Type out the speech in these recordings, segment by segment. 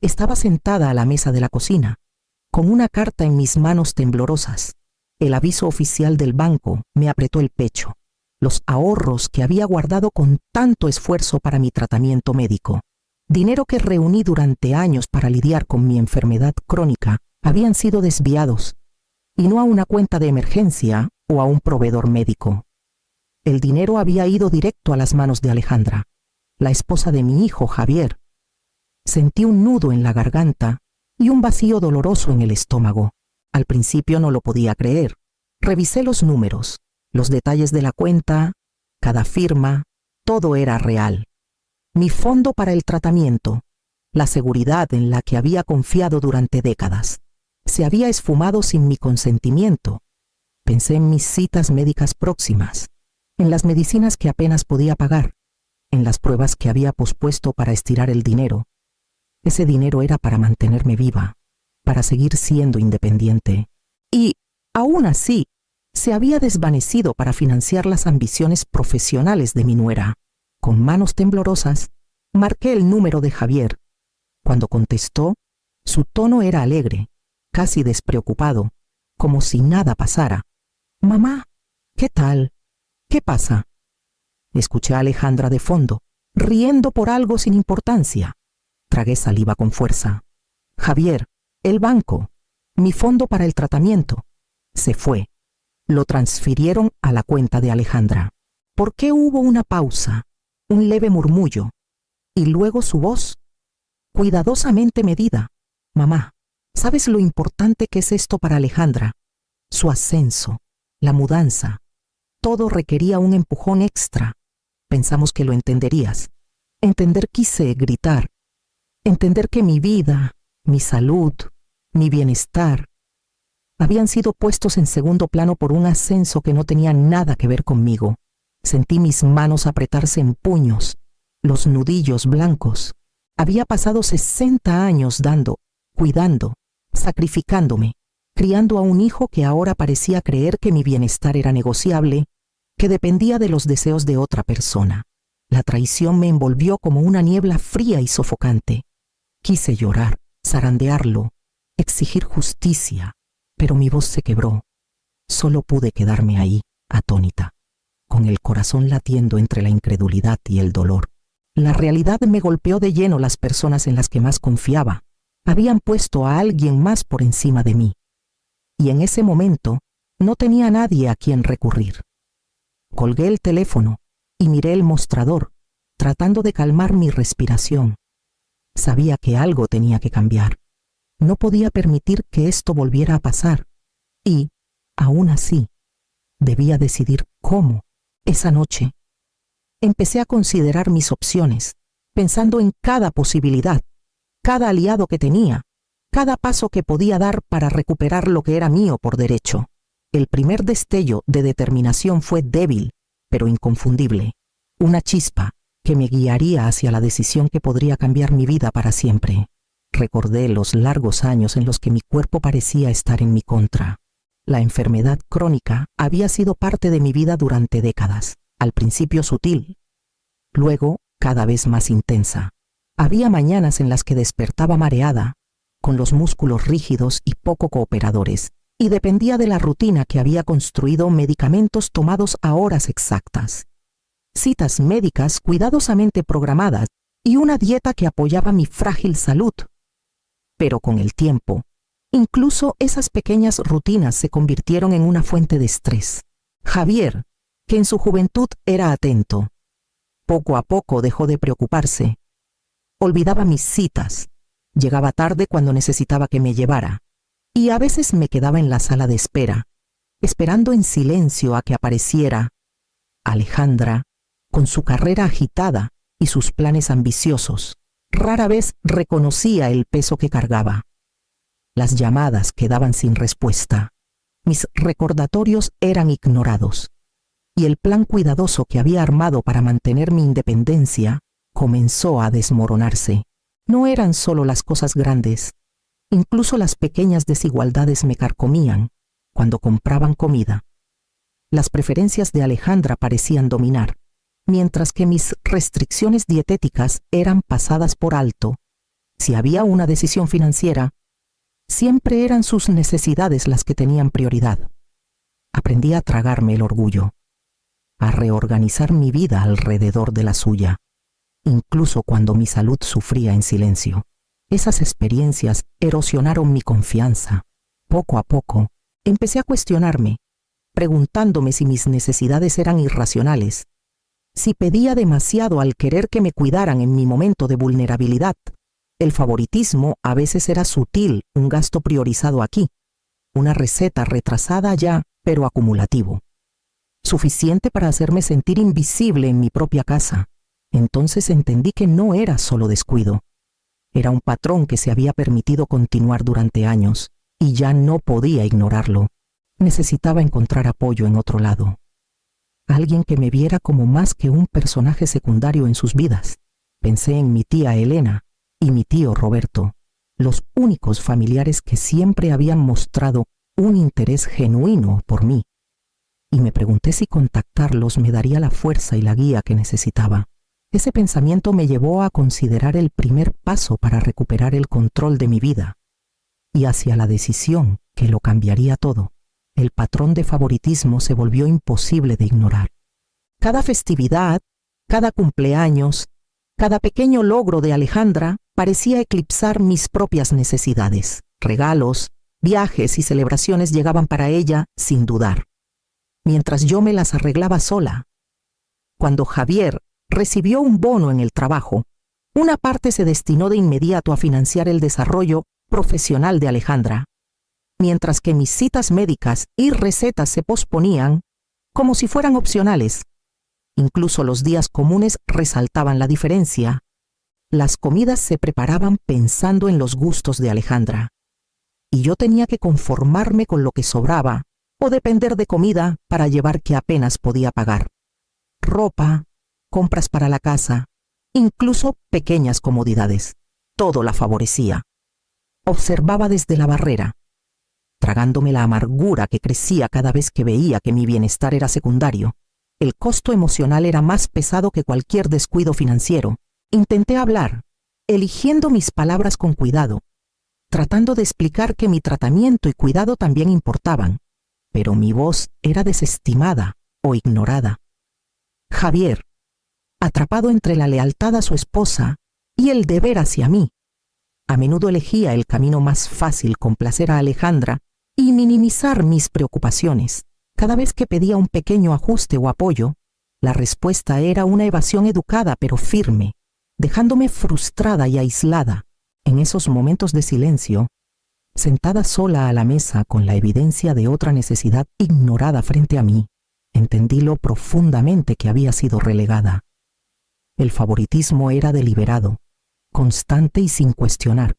Estaba sentada a la mesa de la cocina, con una carta en mis manos temblorosas. El aviso oficial del banco me apretó el pecho. Los ahorros que había guardado con tanto esfuerzo para mi tratamiento médico, dinero que reuní durante años para lidiar con mi enfermedad crónica, habían sido desviados, y no a una cuenta de emergencia o a un proveedor médico. El dinero había ido directo a las manos de Alejandra, la esposa de mi hijo Javier. Sentí un nudo en la garganta y un vacío doloroso en el estómago. Al principio no lo podía creer. Revisé los números, los detalles de la cuenta, cada firma, todo era real. Mi fondo para el tratamiento, la seguridad en la que había confiado durante décadas, se había esfumado sin mi consentimiento. Pensé en mis citas médicas próximas, en las medicinas que apenas podía pagar, en las pruebas que había pospuesto para estirar el dinero. Ese dinero era para mantenerme viva, para seguir siendo independiente. Y, aún así, se había desvanecido para financiar las ambiciones profesionales de mi nuera. Con manos temblorosas, marqué el número de Javier. Cuando contestó, su tono era alegre, casi despreocupado, como si nada pasara. «Mamá, ¿qué tal? ¿Qué pasa?» Escuché a Alejandra de fondo, riendo por algo sin importancia. Tragué saliva con fuerza. «Javier, el banco, mi fondo para el tratamiento, se fue. Lo transfirieron a la cuenta de Alejandra». ¿Por qué hubo una pausa, un leve murmullo, y luego su voz, cuidadosamente medida? «Mamá, ¿sabes lo importante que es esto para Alejandra? Su ascenso, la mudanza, todo requería un empujón extra. Pensamos que lo entenderías». Entender, quise gritar. Entender que mi vida, mi salud, mi bienestar, habían sido puestos en segundo plano por un ascenso que no tenía nada que ver conmigo. Sentí mis manos apretarse en puños, los nudillos blancos. Había pasado 60 años dando, cuidando, sacrificándome, criando a un hijo que ahora parecía creer que mi bienestar era negociable, que dependía de los deseos de otra persona. La traición me envolvió como una niebla fría y sofocante. Quise llorar, zarandearlo, exigir justicia, pero mi voz se quebró. Solo pude quedarme ahí, atónita, con el corazón latiendo entre la incredulidad y el dolor. La realidad me golpeó de lleno. Las personas en las que más confiaba habían puesto a alguien más por encima de mí. Y en ese momento no tenía nadie a quien recurrir. Colgué el teléfono y miré el mostrador, tratando de calmar mi respiración. Sabía que algo tenía que cambiar. No podía permitir que esto volviera a pasar. Y, aún así, debía decidir cómo. Esa noche, empecé a considerar mis opciones, pensando en cada posibilidad, cada aliado que tenía, cada paso que podía dar para recuperar lo que era mío por derecho. El primer destello de determinación fue débil, pero inconfundible. Una chispa que me guiaría hacia la decisión que podría cambiar mi vida para siempre. Recordé los largos años en los que mi cuerpo parecía estar en mi contra. La enfermedad crónica había sido parte de mi vida durante décadas, al principio sutil, luego cada vez más intensa. Había mañanas en las que despertaba mareada, con los músculos rígidos y poco cooperadores, y dependía de la rutina que había construido, medicamentos tomados a horas exactas, citas médicas cuidadosamente programadas y una dieta que apoyaba mi frágil salud. Pero con el tiempo, incluso esas pequeñas rutinas se convirtieron en una fuente de estrés. Javier, que en su juventud era atento, poco a poco dejó de preocuparse. Olvidaba mis citas, llegaba tarde cuando necesitaba que me llevara, y a veces me quedaba en la sala de espera, esperando en silencio a que apareciera Alejandra, con su carrera agitada y sus planes ambiciosos. Rara vez reconocía el peso que cargaba. Las llamadas quedaban sin respuesta. Mis recordatorios eran ignorados. Y el plan cuidadoso que había armado para mantener mi independencia comenzó a desmoronarse. No eran solo las cosas grandes. Incluso las pequeñas desigualdades me carcomían cuando compraban comida. Las preferencias de Alejandra parecían dominar, mientras que mis restricciones dietéticas eran pasadas por alto, Si había una decisión financiera, siempre eran sus necesidades las que tenían prioridad. Aprendí a tragarme el orgullo, a reorganizar mi vida alrededor de la suya, incluso cuando mi salud sufría en silencio. Esas experiencias erosionaron mi confianza. Poco a poco, empecé a cuestionarme, preguntándome si mis necesidades eran irracionales, si pedía demasiado al querer que me cuidaran en mi momento de vulnerabilidad. El favoritismo a veces era sutil, un gasto priorizado aquí, una receta retrasada allá, pero acumulativo. Suficiente para hacerme sentir invisible en mi propia casa. Entonces entendí que no era solo descuido. Era un patrón que se había permitido continuar durante años, y ya no podía ignorarlo. Necesitaba encontrar apoyo en otro lado. Alguien que me viera como más que un personaje secundario en sus vidas. Pensé en mi tía Elena y mi tío Roberto, los únicos familiares que siempre habían mostrado un interés genuino por mí. Y me pregunté si contactarlos me daría la fuerza y la guía que necesitaba. Ese pensamiento me llevó a considerar el primer paso para recuperar el control de mi vida y hacia la decisión que lo cambiaría todo. El patrón de favoritismo se volvió imposible de ignorar. Cada festividad, cada cumpleaños, cada pequeño logro de Alejandra parecía eclipsar mis propias necesidades. Regalos, viajes y celebraciones llegaban para ella sin dudar, mientras yo me las arreglaba sola. Cuando Javier recibió un bono en el trabajo, una parte se destinó de inmediato a financiar el desarrollo profesional de Alejandra, mientras que mis citas médicas y recetas se posponían como si fueran opcionales. Incluso los días comunes resaltaban la diferencia. Las comidas se preparaban pensando en los gustos de Alejandra, y yo tenía que conformarme con lo que sobraba o depender de comida para llevar que apenas podía pagar. Ropa, compras para la casa, incluso pequeñas comodidades. Todo la favorecía. Observaba desde la barrera, tragándome la amargura que crecía cada vez que veía que mi bienestar era secundario. El costo emocional era más pesado que cualquier descuido financiero. Intenté hablar, eligiendo mis palabras con cuidado, tratando de explicar que mi tratamiento y cuidado también importaban, pero mi voz era desestimada o ignorada. Javier, atrapado entre la lealtad a su esposa y el deber hacia mí, a menudo elegía el camino más fácil: complacer a Alejandra y minimizar mis preocupaciones. Cada vez que pedía un pequeño ajuste o apoyo, la respuesta era una evasión educada pero firme, dejándome frustrada y aislada. En esos momentos de silencio, sentada sola a la mesa con la evidencia de otra necesidad ignorada frente a mí, entendí lo profundamente que había sido relegada. El favoritismo era deliberado, constante y sin cuestionar,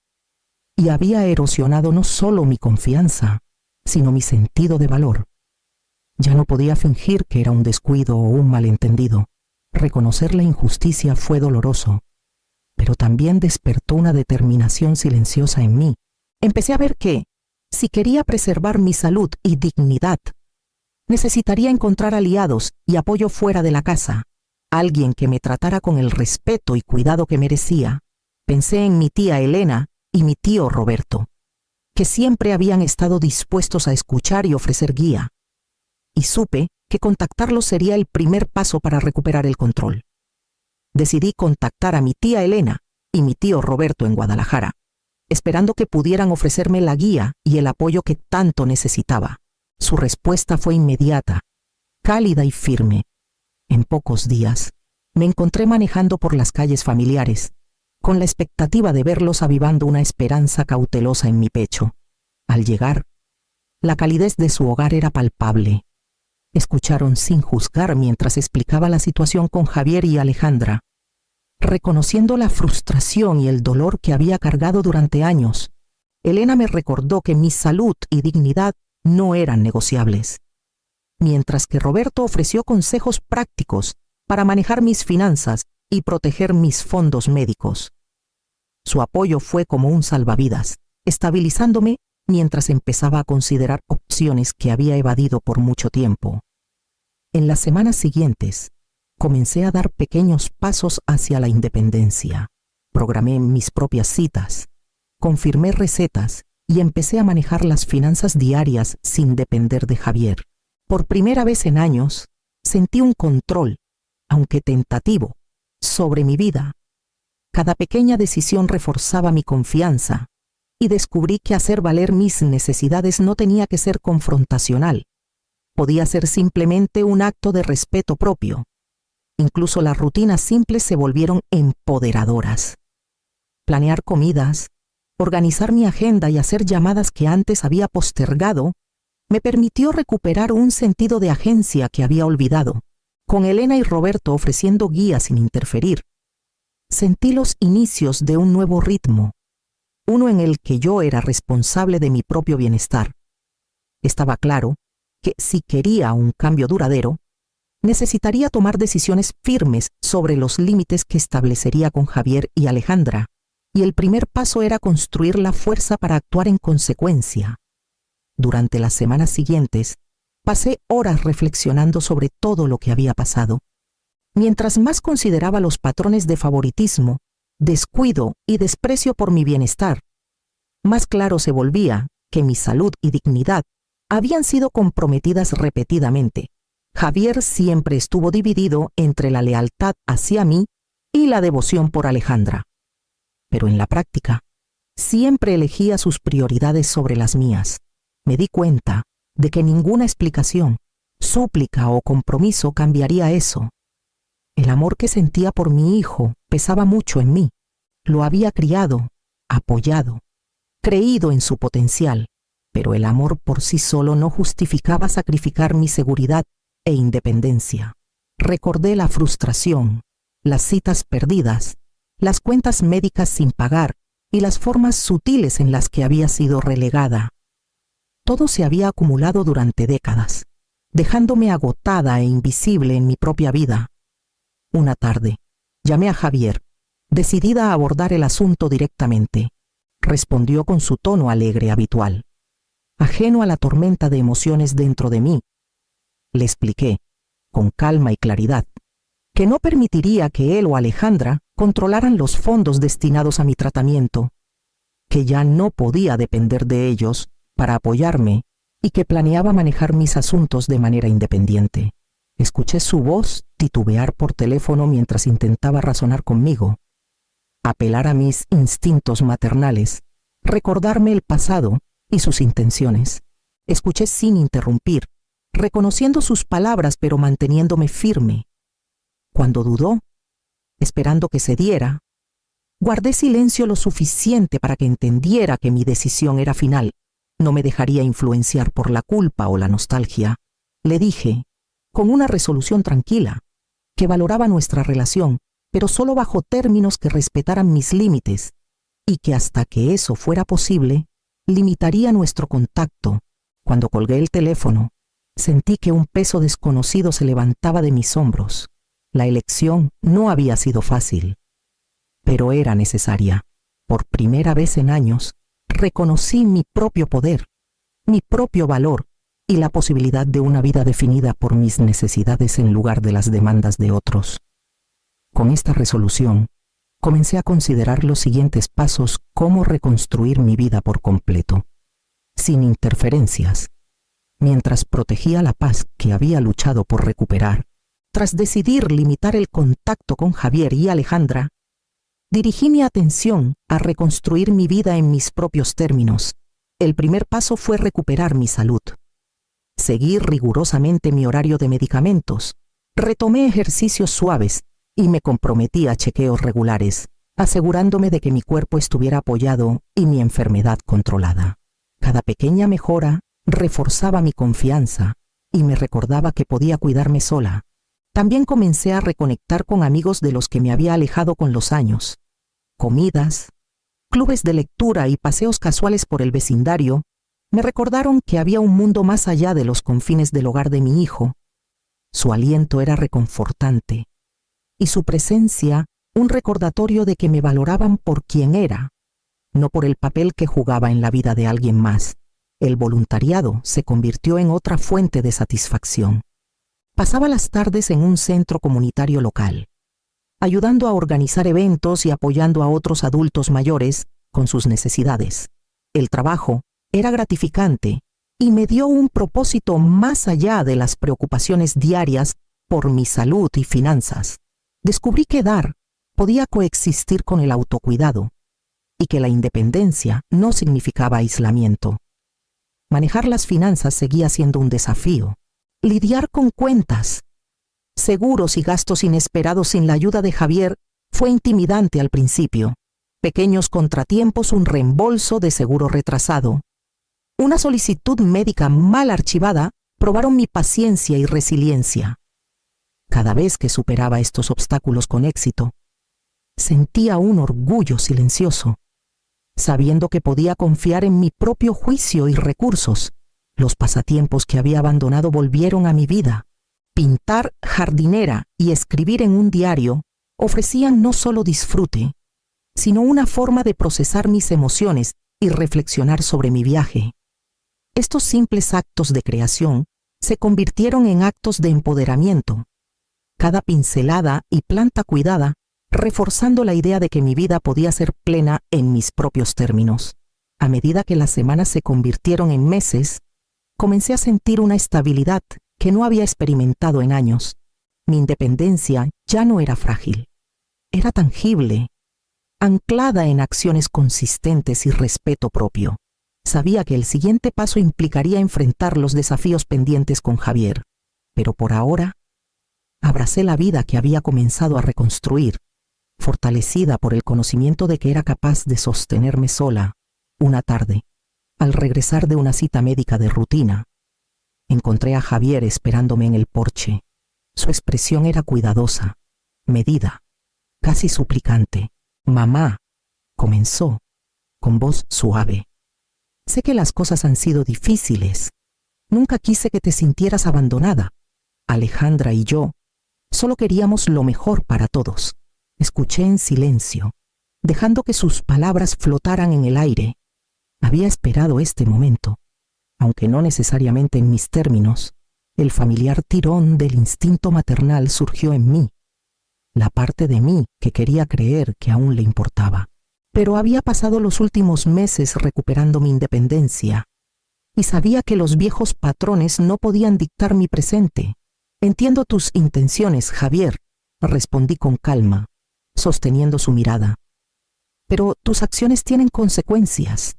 y había erosionado no solo mi confianza, sino mi sentido de valor. Ya no podía fingir que era un descuido o un malentendido. Reconocer la injusticia fue doloroso, pero también despertó una determinación silenciosa en mí. Empecé a ver que, si quería preservar mi salud y dignidad, necesitaría encontrar aliados y apoyo fuera de la casa, alguien que me tratara con el respeto y cuidado que merecía. Pensé en mi tía Elena y mi tío Roberto, que siempre habían estado dispuestos a escuchar y ofrecer guía, y supe que contactarlos sería el primer paso para recuperar el control. Decidí contactar a mi tía Elena y mi tío Roberto en Guadalajara, esperando que pudieran ofrecerme la guía y el apoyo que tanto necesitaba. Su respuesta fue inmediata, cálida y firme. En pocos días, me encontré manejando por las calles familiares, con la expectativa de verlos avivando una esperanza cautelosa en mi pecho. Al llegar, la calidez de su hogar era palpable. Escucharon sin juzgar mientras explicaba la situación con Javier y Alejandra, reconociendo la frustración y el dolor que había cargado durante años. Elena me recordó que mi salud y dignidad no eran negociables, mientras que Roberto ofreció consejos prácticos para manejar mis finanzas y proteger mis fondos médicos. Su apoyo fue como un salvavidas, estabilizándome mientras empezaba a considerar opciones que había evadido por mucho tiempo. En las semanas siguientes, comencé a dar pequeños pasos hacia la independencia. Programé mis propias citas, confirmé recetas y empecé a manejar las finanzas diarias sin depender de Javier. Por primera vez en años, sentí un control, aunque tentativo, sobre mi vida. Cada pequeña decisión reforzaba mi confianza y descubrí que hacer valer mis necesidades no tenía que ser confrontacional. Podía ser simplemente un acto de respeto propio. Incluso las rutinas simples se volvieron empoderadoras. Planear comidas, organizar mi agenda y hacer llamadas que antes había postergado me permitió recuperar un sentido de agencia que había olvidado. Con Elena y Roberto ofreciendo guía sin interferir, sentí los inicios de un nuevo ritmo, uno en el que yo era responsable de mi propio bienestar. Estaba claro que si quería un cambio duradero, necesitaría tomar decisiones firmes sobre los límites que establecería con Javier y Alejandra, y el primer paso era construir la fuerza para actuar en consecuencia. Durante las semanas siguientes, pasé horas reflexionando sobre todo lo que había pasado. Mientras más consideraba los patrones de favoritismo, descuido y desprecio por mi bienestar, más claro se volvía que mi salud y dignidad habían sido comprometidas repetidamente. Javier siempre estuvo dividido entre la lealtad hacia mí y la devoción por Alejandra. Pero en la práctica, siempre elegía sus prioridades sobre las mías. Me di cuenta de que ninguna explicación, súplica o compromiso cambiaría eso. El amor que sentía por mi hijo pesaba mucho en mí. Lo había criado, apoyado, creído en su potencial, pero el amor por sí solo no justificaba sacrificar mi seguridad e independencia. Recordé la frustración, las citas perdidas, las cuentas médicas sin pagar y las formas sutiles en las que había sido relegada. Todo se había acumulado durante décadas, dejándome agotada e invisible en mi propia vida. Una tarde, llamé a Javier, decidida a abordar el asunto directamente. Respondió con su tono alegre habitual, ajeno a la tormenta de emociones dentro de mí. Le expliqué, con calma y claridad, que no permitiría que él o Alejandra controlaran los fondos destinados a mi tratamiento, que ya no podía depender de ellos para apoyarme y que planeaba manejar mis asuntos de manera independiente. Escuché su voz titubear por teléfono mientras intentaba razonar conmigo, apelar a mis instintos maternales, recordarme el pasado y sus intenciones. Escuché sin interrumpir, reconociendo sus palabras pero manteniéndome firme. Cuando dudó, esperando que cediera, guardé silencio lo suficiente para que entendiera que mi decisión era final. No me dejaría influenciar por la culpa o la nostalgia. Le dije, con una resolución tranquila, que valoraba nuestra relación, pero solo bajo términos que respetaran mis límites, y que hasta que eso fuera posible, limitaría nuestro contacto. Cuando colgué el teléfono, sentí que un peso desconocido se levantaba de mis hombros. La elección no había sido fácil, pero era necesaria. Por primera vez en años, reconocí mi propio poder, mi propio valor y la posibilidad de una vida definida por mis necesidades en lugar de las demandas de otros. Con esta resolución, comencé a considerar los siguientes pasos: cómo reconstruir mi vida por completo, sin interferencias, mientras protegía la paz que había luchado por recuperar. Tras decidir limitar el contacto con Javier y Alejandra, dirigí mi atención a reconstruir mi vida en mis propios términos. El primer paso fue recuperar mi salud. Seguí rigurosamente mi horario de medicamentos, retomé ejercicios suaves y me comprometí a chequeos regulares, asegurándome de que mi cuerpo estuviera apoyado y mi enfermedad controlada. Cada pequeña mejora reforzaba mi confianza y me recordaba que podía cuidarme sola. También comencé a reconectar con amigos de los que me había alejado con los años. Comidas, clubes de lectura y paseos casuales por el vecindario me recordaron que había un mundo más allá de los confines del hogar de mi hijo. Su aliento era reconfortante y su presencia un recordatorio de que me valoraban por quien era, no por el papel que jugaba en la vida de alguien más. El voluntariado se convirtió en otra fuente de satisfacción. Pasaba las tardes en un centro comunitario local, ayudando a organizar eventos y apoyando a otros adultos mayores con sus necesidades. El trabajo era gratificante y me dio un propósito más allá de las preocupaciones diarias por mi salud y finanzas. Descubrí que dar podía coexistir con el autocuidado y que la independencia no significaba aislamiento. Manejar las finanzas seguía siendo un desafío. Lidiar con cuentas, seguros y gastos inesperados sin la ayuda de Javier fue intimidante al principio. Pequeños contratiempos, un reembolso de seguro retrasado, una solicitud médica mal archivada probaron mi paciencia y resiliencia. Cada vez que superaba estos obstáculos con éxito, sentía un orgullo silencioso, sabiendo que podía confiar en mi propio juicio y recursos. Los pasatiempos que había abandonado volvieron a mi vida. Pintar, jardinera y escribir en un diario ofrecían no solo disfrute, sino una forma de procesar mis emociones y reflexionar sobre mi viaje. Estos simples actos de creación se convirtieron en actos de empoderamiento. Cada pincelada y planta cuidada, reforzando la idea de que mi vida podía ser plena en mis propios términos. A medida que las semanas se convirtieron en meses, comencé a sentir una estabilidad que no había experimentado en años. Mi independencia ya no era frágil, era tangible, anclada en acciones consistentes y respeto propio. Sabía que el siguiente paso implicaría enfrentar los desafíos pendientes con Javier, pero por ahora abracé la vida que había comenzado a reconstruir, fortalecida por el conocimiento de que era capaz de sostenerme sola. Una tarde, al regresar de una cita médica de rutina, encontré a Javier esperándome en el porche. Su expresión era cuidadosa, medida, casi suplicante. «Mamá», comenzó, con voz suave. «Sé que las cosas han sido difíciles. Nunca quise que te sintieras abandonada. Alejandra y yo solo queríamos lo mejor para todos». Escuché en silencio, dejando que sus palabras flotaran en el aire. Había esperado este momento, aunque no necesariamente en mis términos. El familiar tirón del instinto maternal surgió en mí, la parte de mí que quería creer que aún le importaba. Pero había pasado los últimos meses recuperando mi independencia y sabía que los viejos patrones no podían dictar mi presente. «Entiendo tus intenciones, Javier», respondí con calma, sosteniendo su mirada. «Pero tus acciones tienen consecuencias.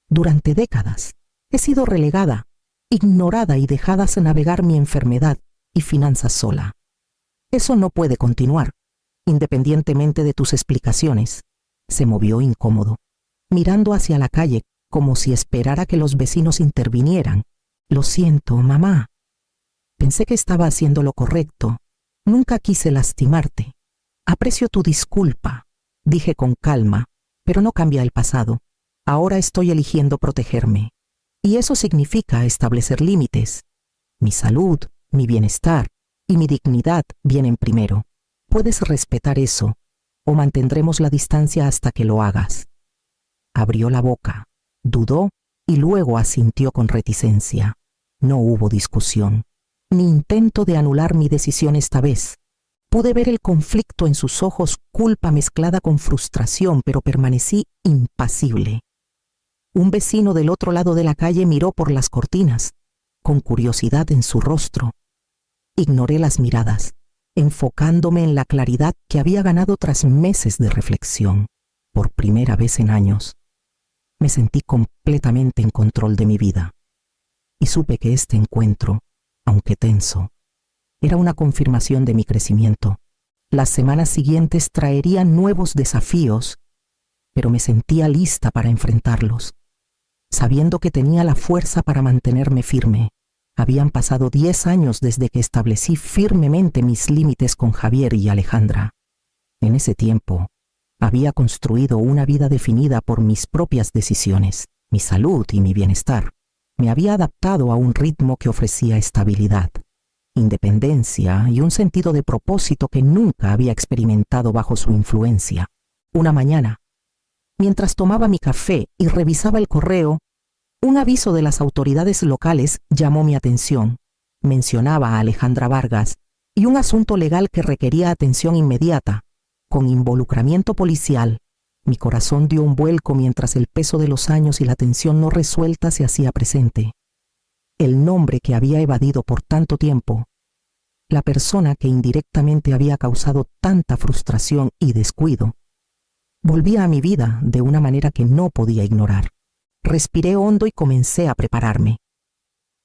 Durante décadas he sido relegada, ignorada y dejada a navegar mi enfermedad y finanzas sola. Eso no puede continuar, independientemente de tus explicaciones». Se movió incómodo, mirando hacia la calle como si esperara que los vecinos intervinieran. «Lo siento, mamá. Pensé que estaba haciendo lo correcto. Nunca quise lastimarte. Aprecio tu disculpa», dije con calma, «pero no cambia el pasado. Ahora estoy eligiendo protegerme. Y eso significa establecer límites. Mi salud, mi bienestar y mi dignidad vienen primero. Puedes respetar eso, o mantendremos la distancia hasta que lo hagas». Abrió la boca, dudó y luego asintió con reticencia. No hubo discusión, ni intento de anular mi decisión esta vez. Pude ver el conflicto en sus ojos, culpa mezclada con frustración, pero permanecí impasible. Un vecino del otro lado de la calle miró por las cortinas, con curiosidad en su rostro. Ignoré las miradas, enfocándome en la claridad que había ganado tras meses de reflexión. Por primera vez en años, me sentí completamente en control de mi vida. Y supe que este encuentro, aunque tenso, era una confirmación de mi crecimiento. Las semanas siguientes traerían nuevos desafíos, pero me sentía lista para enfrentarlos, sabiendo que tenía la fuerza para mantenerme firme. Habían pasado 10 años desde que establecí firmemente mis límites con Javier y Alejandra. En ese tiempo, había construido una vida definida por mis propias decisiones, mi salud y mi bienestar. Me había adaptado a un ritmo que ofrecía estabilidad, independencia y un sentido de propósito que nunca había experimentado bajo su influencia. Una mañana, mientras tomaba mi café y revisaba el correo, un aviso de las autoridades locales llamó mi atención. Mencionaba a Alejandra Vargas y un asunto legal que requería atención inmediata. con involucramiento policial. Mi corazón dio un vuelco mientras el peso de los años y la tensión no resuelta se hacía presente. El nombre que había evadido por tanto tiempo, la persona que indirectamente había causado tanta frustración y descuido, volvía a mi vida de una manera que no podía ignorar. Respiré hondo y comencé a prepararme.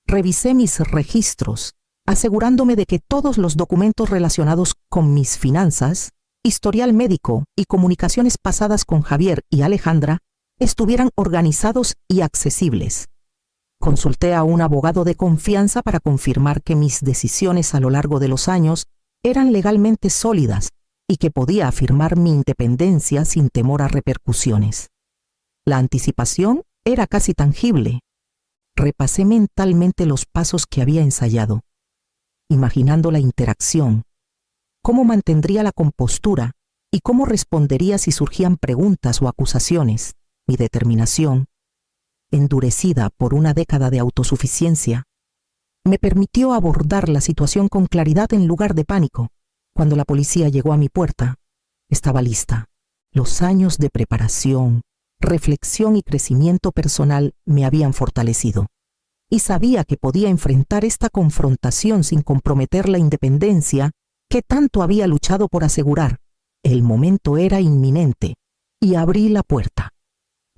Revisé mis registros, asegurándome de que todos los documentos relacionados con mis finanzas, historial médico y comunicaciones pasadas con Javier y Alejandra estuvieran organizados y accesibles. Consulté a un abogado de confianza para confirmar que mis decisiones a lo largo de los años eran legalmente sólidas y que podía afirmar mi independencia sin temor a repercusiones. La anticipación era casi tangible. Repasé mentalmente los pasos que había ensayado, imaginando la interacción, cómo mantendría la compostura y cómo respondería si surgían preguntas o acusaciones. Mi determinación, endurecida por una década de autosuficiencia, me permitió abordar la situación con claridad en lugar de pánico. Cuando la policía llegó a mi puerta, estaba lista. Los años de preparación, reflexión y crecimiento personal me habían fortalecido, y sabía que podía enfrentar esta confrontación sin comprometer la independencia que tanto había luchado por asegurar. El momento era inminente, y abrí la puerta,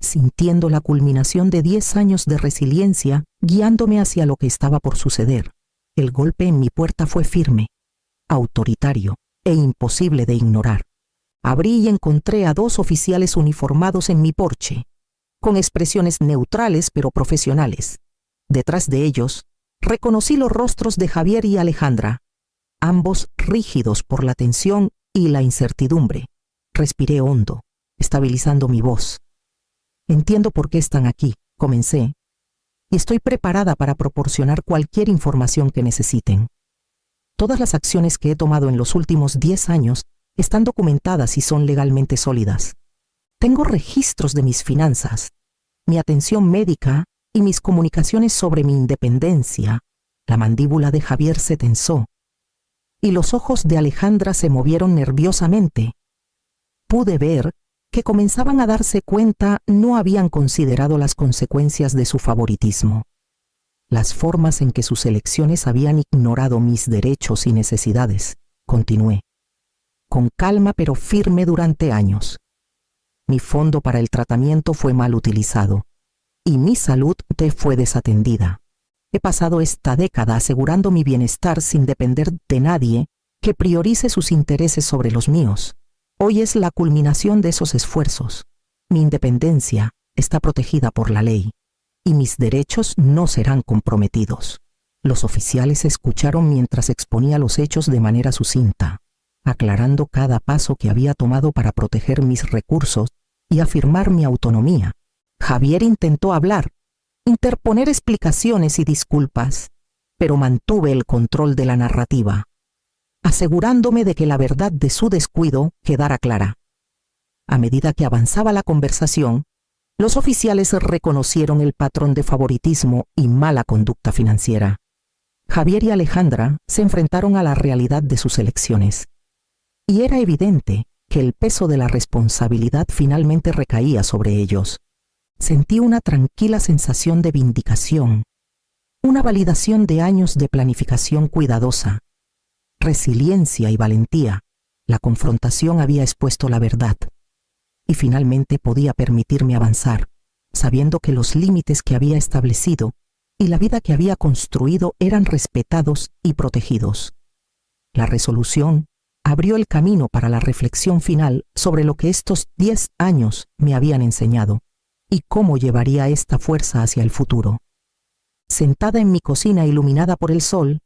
sintiendo la culminación de 10 años de resiliencia guiándome hacia lo que estaba por suceder. El golpe en mi puerta fue firme, autoritario e imposible de ignorar. Abrí y encontré a 2 oficiales uniformados en mi porche, con expresiones neutrales pero profesionales. Detrás de ellos, reconocí los rostros de Javier y Alejandra, ambos rígidos por la tensión y la incertidumbre. Respiré hondo, estabilizando mi voz. Entiendo por qué están aquí, comencé, y estoy preparada para proporcionar cualquier información que necesiten. Todas las acciones que he tomado en los últimos 10 años están documentadas y son legalmente sólidas. Tengo registros de mis finanzas, mi atención médica y mis comunicaciones sobre mi independencia. La mandíbula de Javier se tensó y los ojos de Alejandra se movieron nerviosamente. Pude ver que comenzaban a darse cuenta no habían considerado las consecuencias de su favoritismo, las formas en que sus elecciones habían ignorado mis derechos y necesidades. Continué, con calma pero firme durante años. Mi fondo para el tratamiento fue mal utilizado y mi salud fue desatendida. He pasado esta década asegurando mi bienestar sin depender de nadie que priorice sus intereses sobre los míos. Hoy es la culminación de esos esfuerzos. Mi independencia está protegida por la ley y mis derechos no serán comprometidos. Los oficiales escucharon mientras exponía los hechos de manera sucinta, aclarando cada paso que había tomado para proteger mis recursos y afirmar mi autonomía. Javier intentó hablar, interponer explicaciones y disculpas, pero mantuve el control de la narrativa, asegurándome de que la verdad de su descuido quedara clara. A medida que avanzaba la conversación, los oficiales reconocieron el patrón de favoritismo y mala conducta financiera. Javier y Alejandra se enfrentaron a la realidad de sus elecciones, y era evidente que el peso de la responsabilidad finalmente recaía sobre ellos. Sentí una tranquila sensación de vindicación, una validación de años de planificación cuidadosa, resiliencia y valentía. La confrontación había expuesto la verdad, y finalmente podía permitirme avanzar, sabiendo que los límites que había establecido y la vida que había construido eran respetados y protegidos. La resolución abrió el camino para la reflexión final sobre lo que estos 10 años me habían enseñado y cómo llevaría esta fuerza hacia el futuro. Sentada en mi cocina iluminada por el sol,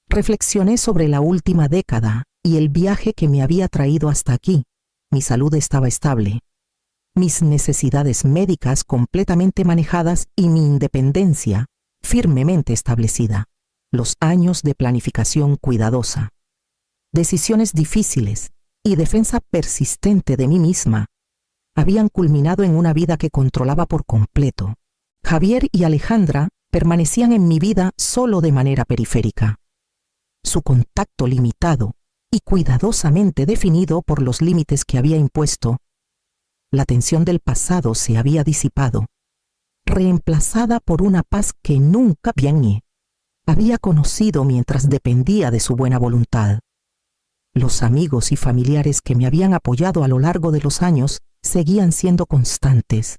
reflexioné sobre la última década y el viaje que me había traído hasta aquí. Mi salud estaba estable, mis necesidades médicas completamente manejadas y mi independencia firmemente establecida. Los años de planificación cuidadosa, decisiones difíciles y defensa persistente de mí misma habían culminado en una vida que controlaba por completo. Javier y Alejandra permanecían en mi vida solo de manera periférica. Su contacto limitado y cuidadosamente definido por los límites que había impuesto, la tensión del pasado se había disipado, reemplazada por una paz que nunca Bian había conocido mientras dependía de su buena voluntad. Los amigos y familiares que me habían apoyado a lo largo de los años seguían siendo constantes,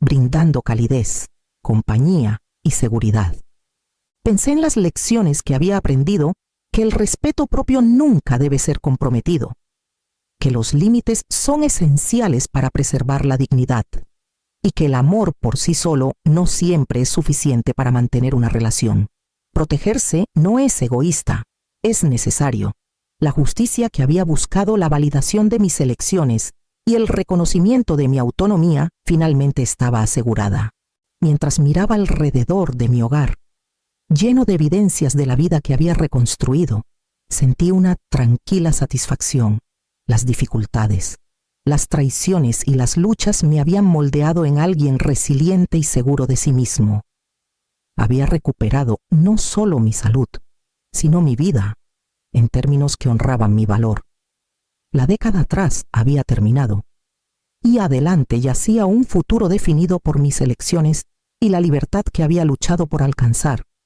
brindando calidez, compañía y seguridad. Pensé en las lecciones que había aprendido, que el respeto propio nunca debe ser comprometido, que los límites son esenciales para preservar la dignidad y que el amor por sí solo no siempre es suficiente para mantener una relación. Protegerse no es egoísta, es necesario. La justicia que había buscado la validación de mis elecciones y el reconocimiento de mi autonomía finalmente estaba asegurada. Mientras miraba alrededor de mi hogar, lleno de evidencias de la vida que había reconstruido, sentí una tranquila satisfacción. Las dificultades, las traiciones y las luchas me habían moldeado en alguien resiliente y seguro de sí mismo. Había recuperado no solo mi salud, sino mi vida, en términos que honraban mi valor. La década atrás había terminado, y adelante yacía un futuro definido por mis elecciones y la libertad que había luchado por alcanzar.